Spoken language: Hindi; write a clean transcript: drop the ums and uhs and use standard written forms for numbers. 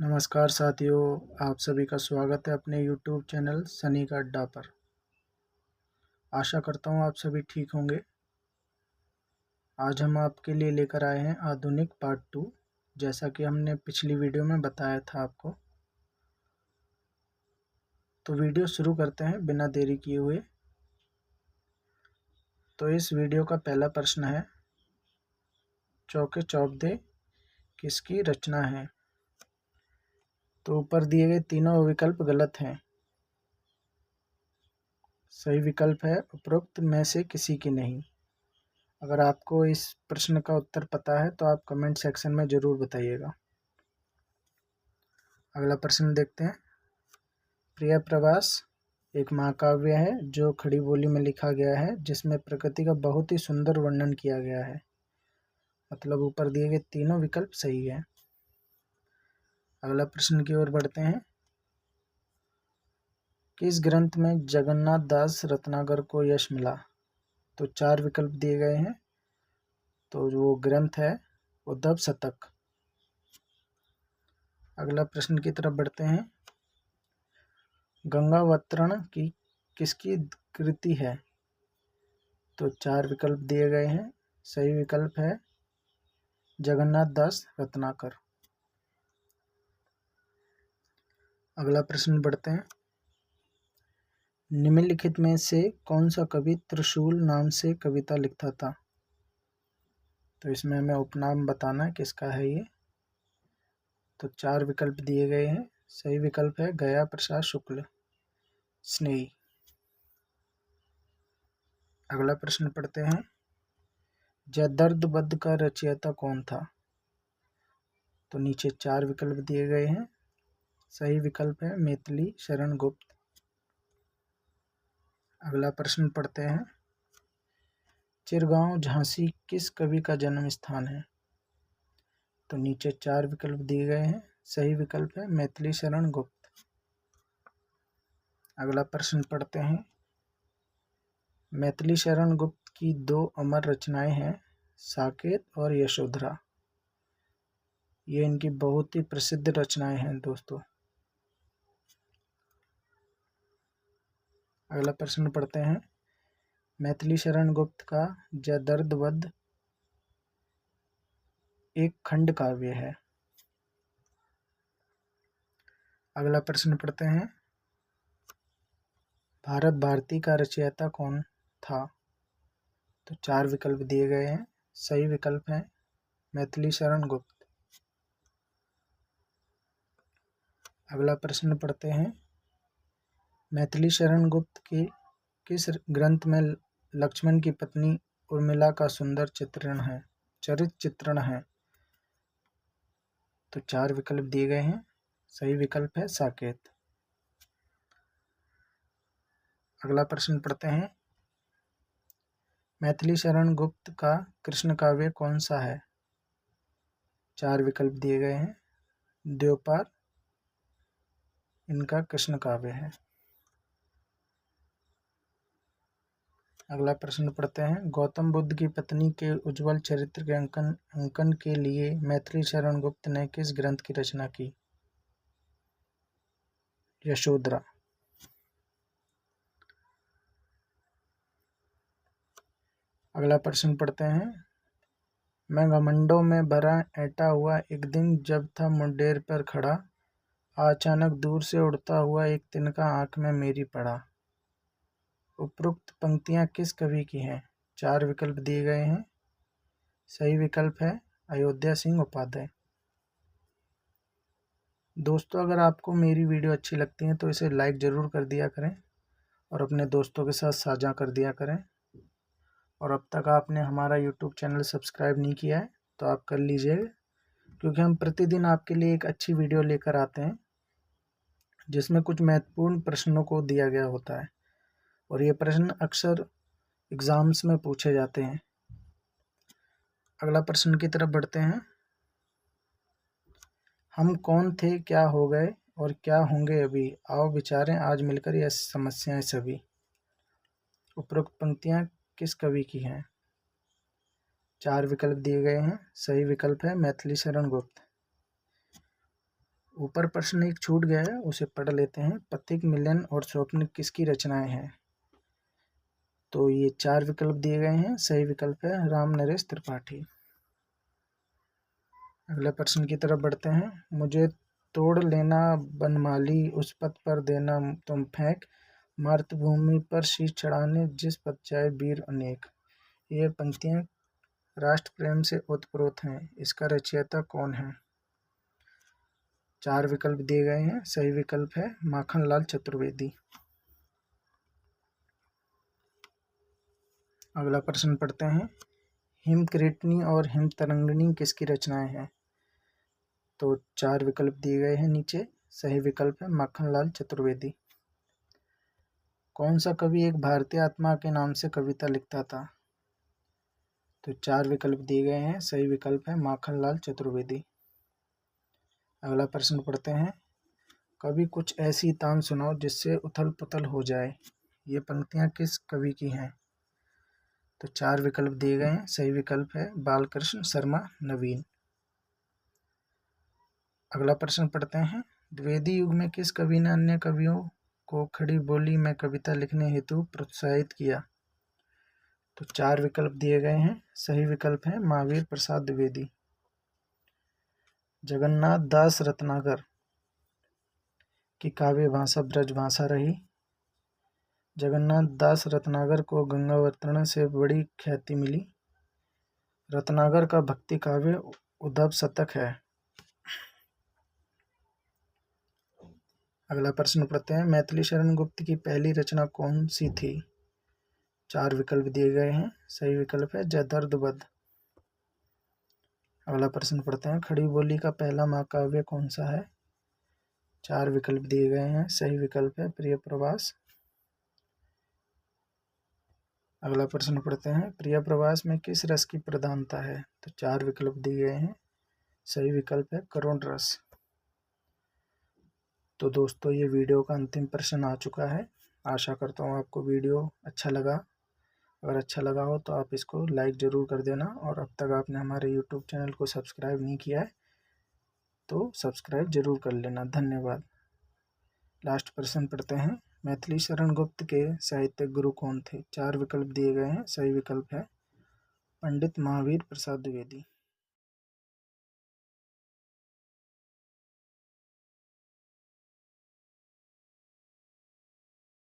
नमस्कार साथियों, आप सभी का स्वागत है अपने YouTube चैनल सनी का अड्डा पर। आशा करता हूँ आप सभी ठीक होंगे। आज हम आपके लिए लेकर आए हैं आधुनिक पार्ट 2, जैसा कि हमने पिछली वीडियो में बताया था आपको। तो वीडियो शुरू करते हैं बिना देरी किए हुए। तो इस वीडियो का पहला प्रश्न है, चौके चौबदे किसकी रचना है? तो ऊपर दिए गए तीनों विकल्प गलत हैं। सही विकल्प है उपरोक्त में से किसी की नहीं। अगर आपको इस प्रश्न का उत्तर पता है तो आप कमेंट सेक्शन में ज़रूर बताइएगा। अगला प्रश्न देखते हैं। प्रिय प्रवास एक महाकाव्य है जो खड़ी बोली में लिखा गया है, जिसमें प्रकृति का बहुत ही सुंदर वर्णन किया गया है। मतलब ऊपर दिए गए तीनों विकल्प सही है। अगला प्रश्न की ओर बढ़ते हैं। किस ग्रंथ में जगन्नाथ दास रत्नाकर को यश मिला? तो 4 विकल्प दिए गए हैं। तो वो ग्रंथ है उद्धव शतक। अगला प्रश्न की तरफ बढ़ते हैं। गंगावतरण की किसकी कृति है? तो 4 विकल्प दिए गए हैं। सही विकल्प है जगन्नाथ दास रत्नाकर। अगला प्रश्न बढ़ते हैं। निम्नलिखित में से कौन सा कवि त्रिशूल नाम से कविता लिखता था? तो इसमें हमें उपनाम बताना है किसका है ये। तो 4 विकल्प दिए गए हैं। सही विकल्प है गया प्रसाद शुक्ल स्नेही। अगला प्रश्न पढ़ते हैं। जयद्रथ वध का रचयिता कौन था? तो नीचे 4 विकल्प दिए गए हैं। सही विकल्प है मैथिली शरण गुप्त। अगला प्रश्न पढ़ते हैं। चिरगांव झांसी किस कवि का जन्म स्थान है? तो नीचे 4 विकल्प दिए गए हैं। सही विकल्प है मैथिली शरण गुप्त। अगला प्रश्न पढ़ते हैं। मैथिली शरण गुप्त की 2 अमर रचनाएं हैं, साकेत और यशोधरा। ये इनकी बहुत ही प्रसिद्ध रचनाएं हैं दोस्तों। अगला प्रश्न पढ़ते हैं। मैथिली शरण गुप्त का जयद्रथ वध एक खंड काव्य है। अगला प्रश्न पढ़ते हैं। भारत भारती का रचयिता कौन था? तो 4 विकल्प दिए गए हैं। सही विकल्प है मैथिली शरण गुप्त। अगला प्रश्न पढ़ते हैं। मैथिली शरण गुप्त के किस ग्रंथ में लक्ष्मण की पत्नी उर्मिला का सुंदर चरित्र चित्रण है? तो 4 विकल्प दिए गए हैं। सही विकल्प है साकेत। अगला प्रश्न पढ़ते हैं। मैथिली शरण गुप्त का कृष्ण काव्य कौन सा है? 4 विकल्प दिए गए हैं। द्योपार इनका कृष्ण काव्य है। अगला प्रश्न पढ़ते हैं। गौतम बुद्ध की पत्नी के उज्जवल चरित्र के अंकन के लिए मैथिली शरण गुप्त ने किस ग्रंथ की रचना की? यशोधरा। अगला प्रश्न पढ़ते हैं। मैं घमंडों में भरा ऐंठा हुआ एक दिन जब था मुंडेर पर खड़ा, अचानक दूर से उड़ता हुआ एक तिनका आंख में मेरी पड़ा। उपरोक्त पंक्तियां किस कवि की हैं? 4 विकल्प दिए गए हैं। सही विकल्प है अयोध्या सिंह उपाध्याय। दोस्तों, अगर आपको मेरी वीडियो अच्छी लगती है तो इसे लाइक ज़रूर कर दिया करें और अपने दोस्तों के साथ साझा कर दिया करें। और अब तक आपने हमारा YouTube चैनल सब्सक्राइब नहीं किया है तो आप कर लीजिए, क्योंकि हम प्रतिदिन आपके लिए एक अच्छी वीडियो लेकर आते हैं जिसमें कुछ महत्वपूर्ण प्रश्नों को दिया गया होता है और ये प्रश्न अक्सर एग्ज़ाम्स में पूछे जाते हैं। अगला प्रश्न की तरफ बढ़ते हैं। हम कौन थे, क्या हो गए और क्या होंगे अभी, आओ विचारें आज मिलकर यह समस्याएं सभी। उपरोक्त पंक्तियां किस कवि की हैं? 4 विकल्प दिए गए हैं। सही विकल्प है मैथिली शरण गुप्त। ऊपर प्रश्न एक छूट गया है, उसे पढ़ लेते हैं। पथिक, मिलन और स्वप्न किसकी रचनाएं हैं? तो ये 4 विकल्प दिए गए हैं। सही विकल्प है राम नरेश त्रिपाठी। अगले प्रश्न की तरफ बढ़ते हैं। मुझे तोड़ लेना बनमाली, उस पथ पर देना तुम फेंक, मातृभूमि पर शीश चढ़ाने जिस पथ जाए वीर अनेक। ये पंक्तियां राष्ट्र प्रेम से ओतप्रोत हैं। इसका रचयिता कौन है? 4 विकल्प दिए गए हैं। सही विकल्प है माखनलाल चतुर्वेदी। अगला प्रश्न पढ़ते हैं। हिमक्रीटनी और हिमतरंगिणी किसकी रचनाएं हैं? तो 4 विकल्प दिए गए हैं नीचे। सही विकल्प है माखनलाल चतुर्वेदी। कौन सा कवि एक भारतीय आत्मा के नाम से कविता लिखता था? तो 4 विकल्प दिए गए हैं। सही विकल्प है माखनलाल चतुर्वेदी। अगला प्रश्न पढ़ते हैं। कभी कुछ ऐसी तान सुनाओ जिससे उथल पुथल हो जाए। ये पंक्तियां किस कवि की हैं? तो 4 विकल्प दिए गए हैं। सही विकल्प है बालकृष्ण शर्मा नवीन। अगला प्रश्न पढ़ते हैं। द्विवेदी युग में किस कवि ने अन्य कवियों को खड़ी बोली में कविता लिखने हेतु प्रोत्साहित किया? तो 4 विकल्प दिए गए हैं। सही विकल्प है महावीर प्रसाद द्विवेदी। जगन्नाथ दास रत्नाकर की काव्य भाषा ब्रज भाषा रही। जगन्नाथ दास रत्नाकर को गंगावतरण से बड़ी ख्याति मिली। रत्नाकर का भक्ति काव्य उद्धव शतक है। अगला प्रश्न पढ़ते हैं। मैथिली शरण गुप्त की पहली रचना कौन सी थी? 4 विकल्प दिए गए हैं। सही विकल्प है जयद्रथ वध। अगला प्रश्न पढ़ते हैं। खड़ी बोली का पहला महाकाव्य कौन सा है? 4 विकल्प दिए गए हैं। सही विकल्प है प्रिय प्रवास। अगला प्रश्न पढ़ते हैं। प्रिय प्रवास में किस रस की प्रधानता है? तो 4 विकल्प दिए गए हैं। सही विकल्प है करुण रस। तो दोस्तों ये वीडियो का अंतिम प्रश्न आ चुका है। आशा करता हूँ आपको वीडियो अच्छा लगा। अगर अच्छा लगा हो तो आप इसको लाइक ज़रूर कर देना, और अब तक आपने हमारे यूट्यूब चैनल को सब्सक्राइब नहीं किया है तो सब्सक्राइब जरूर कर लेना। धन्यवाद। लास्ट प्रश्न पढ़ते हैं। मैथिली शरण गुप्त के साहित्यिक गुरु कौन थे? 4 विकल्प दिए गए हैं। सही विकल्प है पंडित महावीर प्रसाद द्विवेदी।